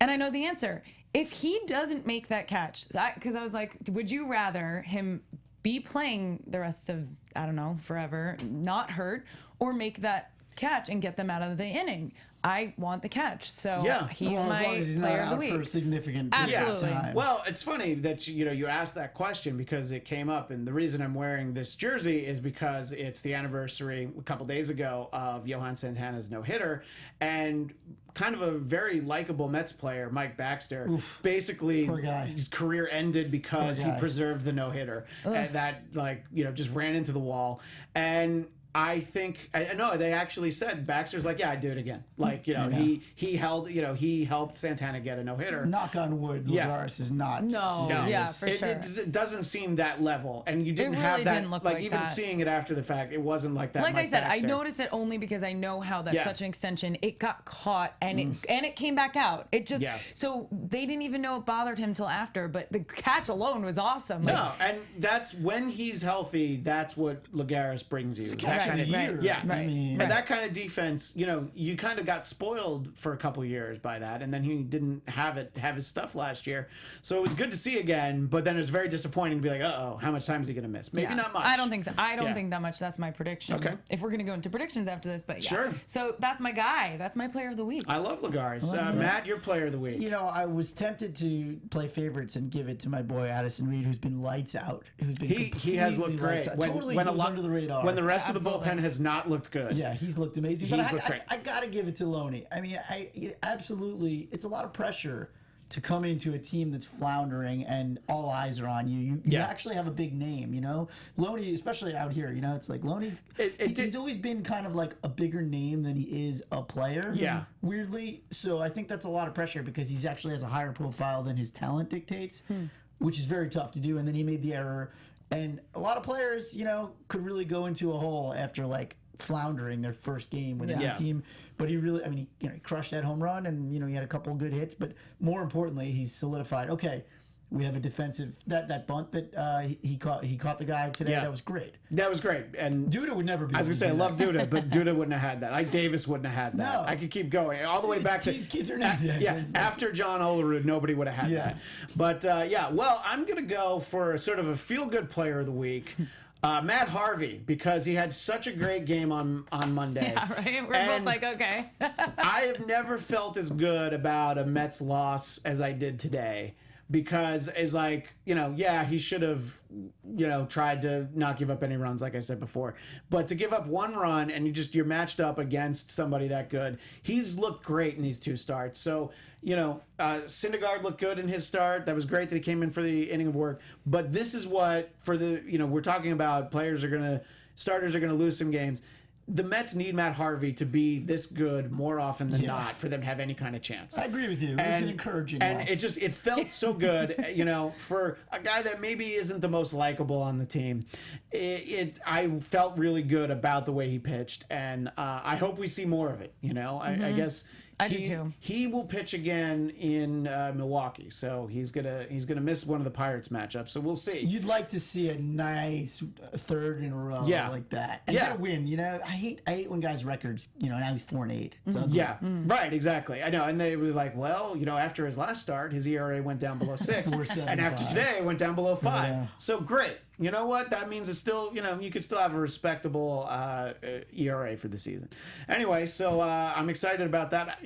and I know the answer, if he doesn't make that catch, because I was like, would you rather him be playing the rest of, I don't know, forever, not hurt, or make that catch and get them out of the inning? I want the catch, so he's my player of the week. For a significant Absolutely. time. Well, it's funny that you asked that question because it came up, and the reason I'm wearing this jersey is because it's the anniversary a couple days ago of Johan Santana's no-hitter, and kind of a very likable Mets player, Mike Baxter, basically his career ended because he preserved the no-hitter, and that just ran into the wall. And I think I know they actually said Baxter's like, yeah, I'd do it again. Like, he helped Santana get a no-hitter. Knock on wood, Lagares is not. No, for sure. It doesn't seem that level, and you didn't really have that. Didn't look like even that. Seeing it after the fact, it wasn't like that. Like Mike I said, Baxter. I noticed it only because I know how that's such an extension. It got caught and it came back out. It just so they didn't even know it bothered him till after. But the catch alone was awesome. No, and that's when he's healthy. That's what Lagares brings you. And that kind of defense, you kind of got spoiled for a couple years by that, and then he didn't have his stuff last year. So it was good to see again, but then it was very disappointing to be like, uh-oh, how much time is he going to miss? Maybe not much. I don't think that much. That's my prediction. Okay. If we're going to go into predictions after this, but Sure. So that's my guy. That's my player of the week. I love Lagares. Matt, your player of the week. I was tempted to play favorites and give it to my boy Addison Reed, who's been lights out. He has looked great. Totally goes under the radar. When the rest of the bullpen has not looked good. Yeah, he's looked amazing. But I got to give it to Loney. I mean, absolutely, it's a lot of pressure to come into a team that's floundering and all eyes are on you. You actually have a big name, Loney, especially out here, it's like Loney's, he's always been kind of like a bigger name than he is a player. Yeah. Weirdly. So I think that's a lot of pressure because he's actually has a higher profile than his talent dictates, which is very tough to do. And then he made the error. And a lot of players, could really go into a hole after like floundering their first game with a new team, but he really, he crushed that home run, and he had a couple of good hits, but more importantly, he's solidified. Okay, we have a defensive that bunt that he caught the guy today. That was great. That was great, and Duda would never be. I was gonna say I love Duda, but Duda wouldn't have had that. Davis wouldn't have had that. No. I could keep going all the way back to Keith Hernandez. After John Olerud, nobody would have had that. But well, I'm gonna go for sort of a feel-good player of the week. Matt Harvey, because he had such a great game on Monday. Yeah, right? We're both like, okay. I have never felt as good about a Mets loss as I did today. Because it's like, he should have, tried to not give up any runs, like I said before. But to give up one run and you're matched up against somebody that good, he's looked great in these two starts. So, Syndergaard looked good in his start. That was great that he came in for the inning of work. But this is what, we're talking about starters are going to lose some games. The Mets need Matt Harvey to be this good more often than not for them to have any kind I agree with you. It was an encouraging loss. It felt so good, for a guy that maybe isn't the most likable on the team. I felt really good about the way he pitched, and I hope we see more of it. I guess I do too. He will pitch again in Milwaukee, so he's gonna miss one of the Pirates matchups. So we'll see. You'd like to see a nice third in a row like that, and get a win. I hate when guys' records. Now he's 4-8. Right, exactly. I know, and they were like, well, after his last start, his ERA went down below 6, and after today, it went down below 5. Yeah. So great. You know what? That means it's still, you could still have a respectable ERA for the season. Anyway, so I'm excited about that.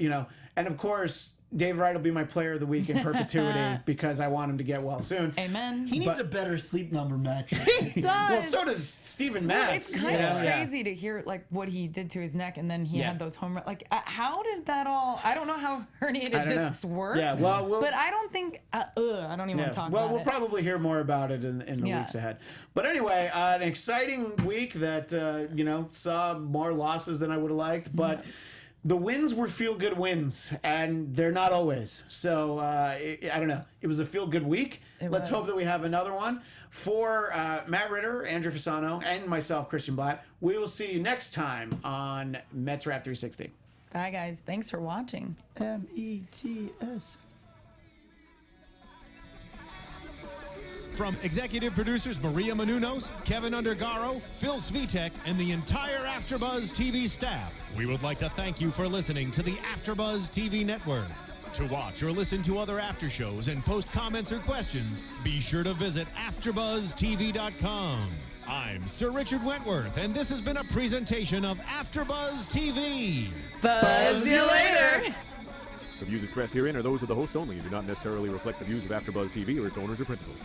And of course, Dave Wright will be my player of the week in perpetuity because I want him to get well soon. Amen. He needs a better sleep number mattress. He does. Well, so does Steven Matz. It's kind of crazy to hear like what he did to his neck, and then he had those home runs. Like, how did that all? I don't know how herniated discs work. Yeah, well, but I don't think. I don't even want to talk about it. Well, we'll probably hear more about it in the weeks ahead. But anyway, an exciting week that saw more losses than I would have liked, but. the wins were feel-good wins, and they're not always. So I don't know. It was a feel-good week. Let's hope that we have another one. For Matt Ritter, Andrea Fasano, and myself, Christian Bladt, we will see you next time on Mets Wrap 360. Bye, guys. Thanks for watching. METS. From executive producers Maria Menounos, Kevin Undergaro, Phil Svitek, and the entire AfterBuzz TV staff, we would like to thank you for listening to the AfterBuzz TV network. To watch or listen to other after shows and post comments or questions, be sure to visit AfterBuzzTV.com. I'm Sir Richard Wentworth, and this has been a presentation of AfterBuzz TV. Buzz you later. The views expressed herein are those of the hosts only and do not necessarily reflect the views of AfterBuzz TV or its owners or principals.